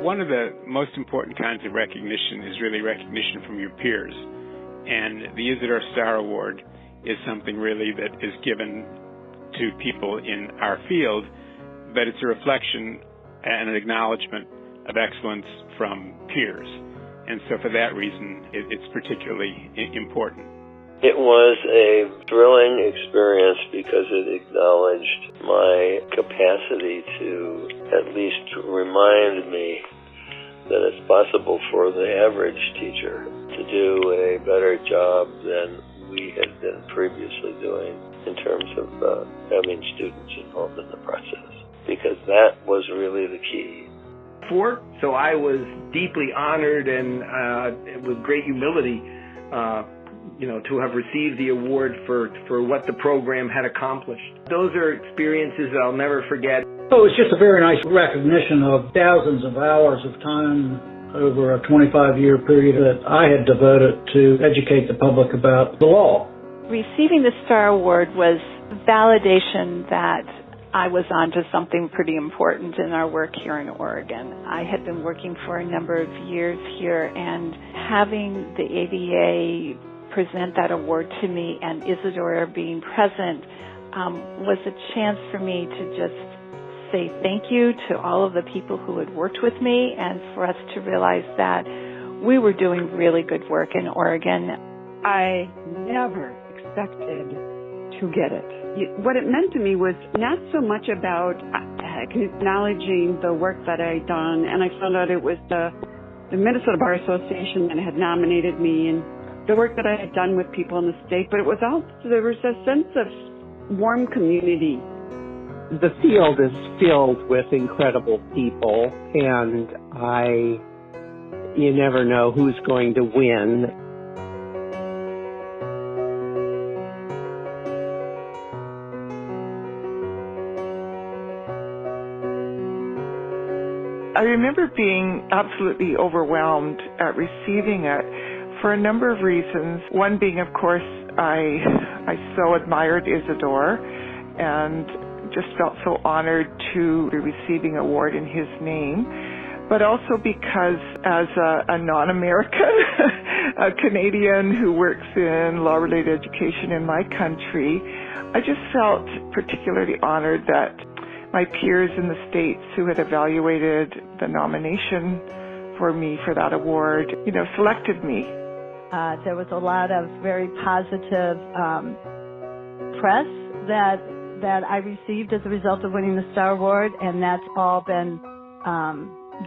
One of the most important kinds of recognition is really recognition from your peers. And the Isidore Starr Award is something really that is given to people in our field, but it's a reflection and an acknowledgement of excellence from peers. And so for that reason, it's particularly important. It was a thrilling experience because it acknowledged my capacity to at least remind me that it's possible for the average teacher to do a better job than we had been previously doing in terms of having students involved in the process, because that was really the key. So I was deeply honored and with great humility to have received the award for what the program had accomplished. Those are experiences that I'll never forget. So it's just a very nice recognition of thousands of hours of time over a 25-year period that I had devoted to educate the public about the law. Receiving the Starr Award was validation that I was onto something pretty important in our work here in Oregon. I had been working for a number of years here, and having the ABA present that award to me and Isidore being present was a chance for me to just say thank you to all of the people who had worked with me, and for us to realize that we were doing really good work in Oregon. I never expected to get it. What it meant to me was not so much about acknowledging the work that I'd done, and I found out it was the Minnesota Bar Association that had nominated me, and the work that I had done with people in the state, but it was also, there was a sense of warm community. The field is filled with incredible people, and you never know who's going to win. I remember being absolutely overwhelmed at receiving it for a number of reasons. One being, of course, I so admired Isidore and just felt so honored to be receiving an award in his name, but also because as a non-American, a Canadian who works in law-related education in my country, I just felt particularly honored that my peers in the States who had evaluated the nomination for me for that award, selected me. There was a lot of very positive press that I received as a result of winning the Starr Award, and that's all been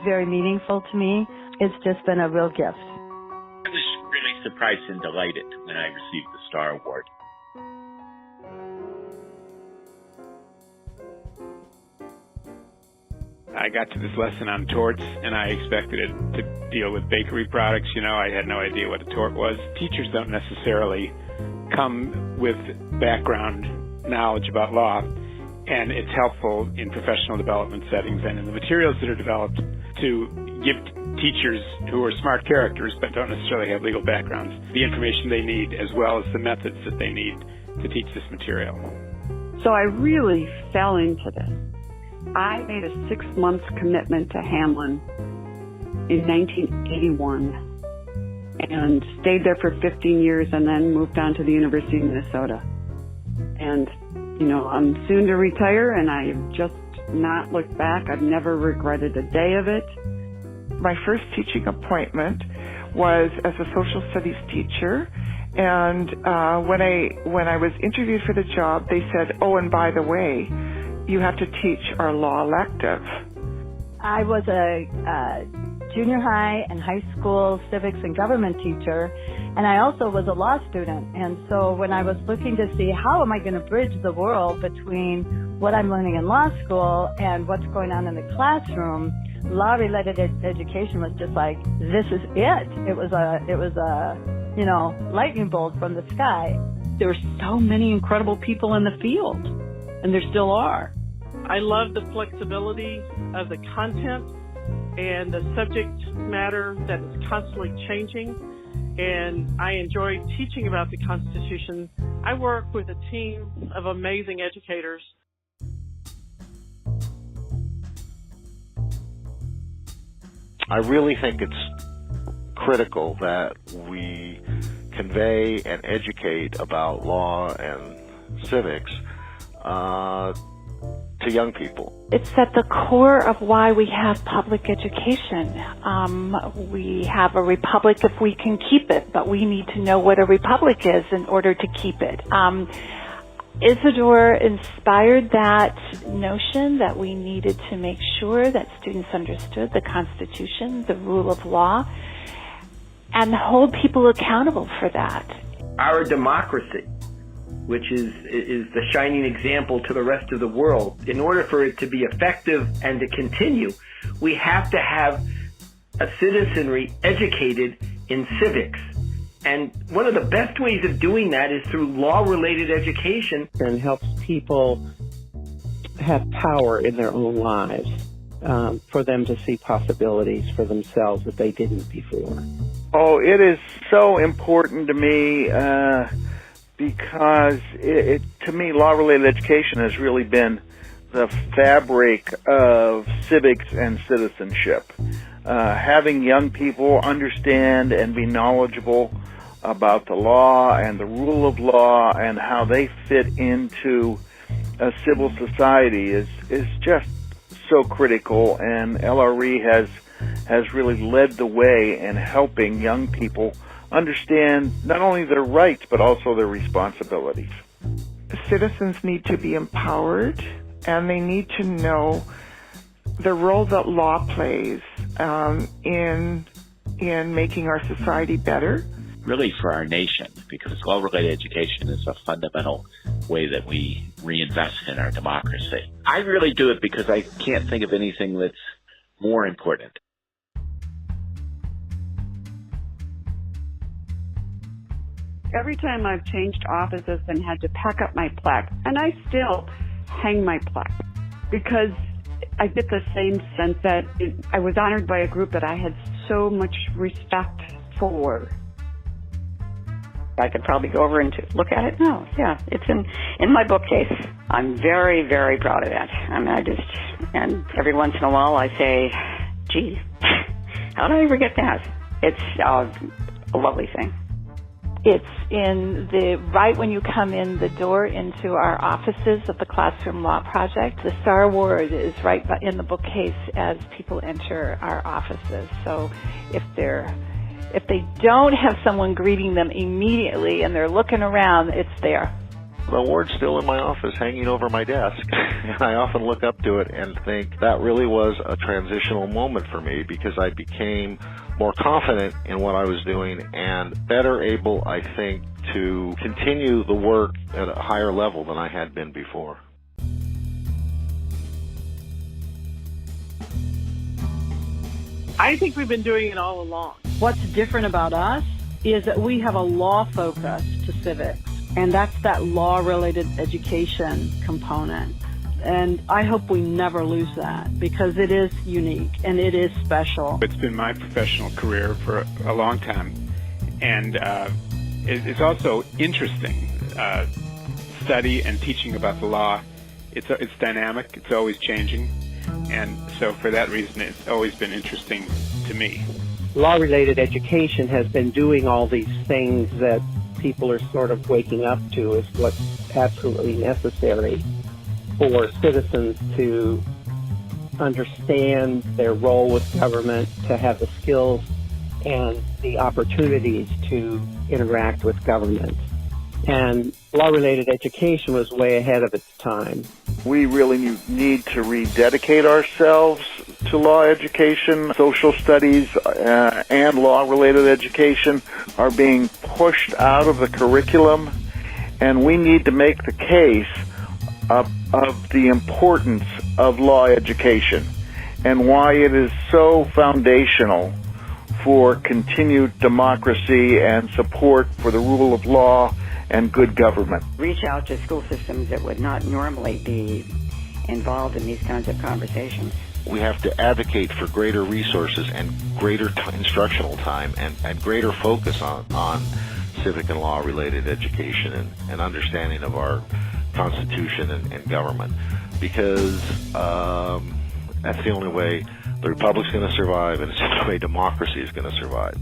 very meaningful to me. It's just been a real gift. I was really surprised and delighted when I received the Starr Award. I got to this lesson on torts, and I expected it to deal with bakery products. I had no idea what a tort was. Teachers don't necessarily come with background knowledge about law, and it's helpful in professional development settings and in the materials that are developed to give teachers who are smart characters but don't necessarily have legal backgrounds the information they need, as well as the methods that they need to teach this material. So I really fell into this. I made a 6-month commitment to Hamlin in 1981 and stayed there for 15 years and then moved on to the University of Minnesota. And, I'm soon to retire, and I've just not looked back. I've never regretted a day of it. My first teaching appointment was as a social studies teacher, and when I was interviewed for the job, they said, "Oh, and by the way, you have to teach our law elective." I was a junior high and high school civics and government teacher, and I also was a law student. And so when I was looking to see how am I going to bridge the world between what I'm learning in law school and what's going on in the classroom, law-related education was just like, this is it. It was a lightning bolt from the sky. There were so many incredible people in the field, and there still are. I love the flexibility of the content and the subject matter that is constantly changing, and I enjoy teaching about the Constitution. I work with a team of amazing educators. I really think it's critical that we convey and educate about law and civics to young people. It's at the core of why we have public education. We have a republic if we can keep it, but we need to know what a republic is in order to keep it. Isidore inspired that notion that we needed to make sure that students understood the Constitution, the rule of law, and hold people accountable for that. Our democracy, which is the shining example to the rest of the world, in order for it to be effective and to continue, we have to have a citizenry educated in civics. And one of the best ways of doing that is through law-related education. And helps people have power in their own lives, for them to see possibilities for themselves that they didn't before. Oh, it is so important to me because to me, law-related education has really been the fabric of civics and citizenship. Having young people understand and be knowledgeable about the law and the rule of law and how they fit into a civil society is just so critical, and LRE has really led the way in helping young people understand not only their rights but also their responsibilities. Citizens need to be empowered, and they need to know the role that law plays in making our society better. Really for our nation, because law-related education is a fundamental way that we reinvest in our democracy. I really do it because I can't think of anything that's more important. Every time I've changed offices and had to pack up my plaque, and I still hang my plaque, because I get the same sense that I was honored by a group that I had so much respect for. I could probably go over and look at it. No, yeah, it's in my bookcase. I'm very, very proud of that. I mean, and every once in a while I say, gee, how did I ever get that? It's a lovely thing. It's right when you come in the door into our offices of the Classroom Law Project. The Starr Award is right in the bookcase as people enter our offices. So if they don't have someone greeting them immediately and they're looking around, it's there. The award's still in my office hanging over my desk, and I often look up to it and think that really was a transitional moment for me, because I became more confident in what I was doing and better able, I think, to continue the work at a higher level than I had been before. I think we've been doing it all along. What's different about us is that we have a law focus to civics, and that's that law-related education component. And I hope we never lose that, because it is unique and it is special. It's been my professional career for a long time, and it's also interesting study and teaching about the law. It's dynamic. It's always changing, and so for that reason, it's always been interesting to me. Law-related education has been doing all these things that people are sort of waking up to as what's absolutely necessary for citizens to understand their role with government, to have the skills and the opportunities to interact with government. And law-related education was way ahead of its time. We really need to rededicate ourselves to law education. Social studies and law-related education are being pushed out of the curriculum, and we need to make the case of the importance of law education and why it is so foundational for continued democracy and support for the rule of law and good government. Reach out to school systems that would not normally be involved in these kinds of conversations. We have to advocate for greater resources and greater instructional time and greater focus on civic and law-related education and understanding of our Constitution and government, because that's the only way the republic's going to survive, and it's the way democracy is going to survive.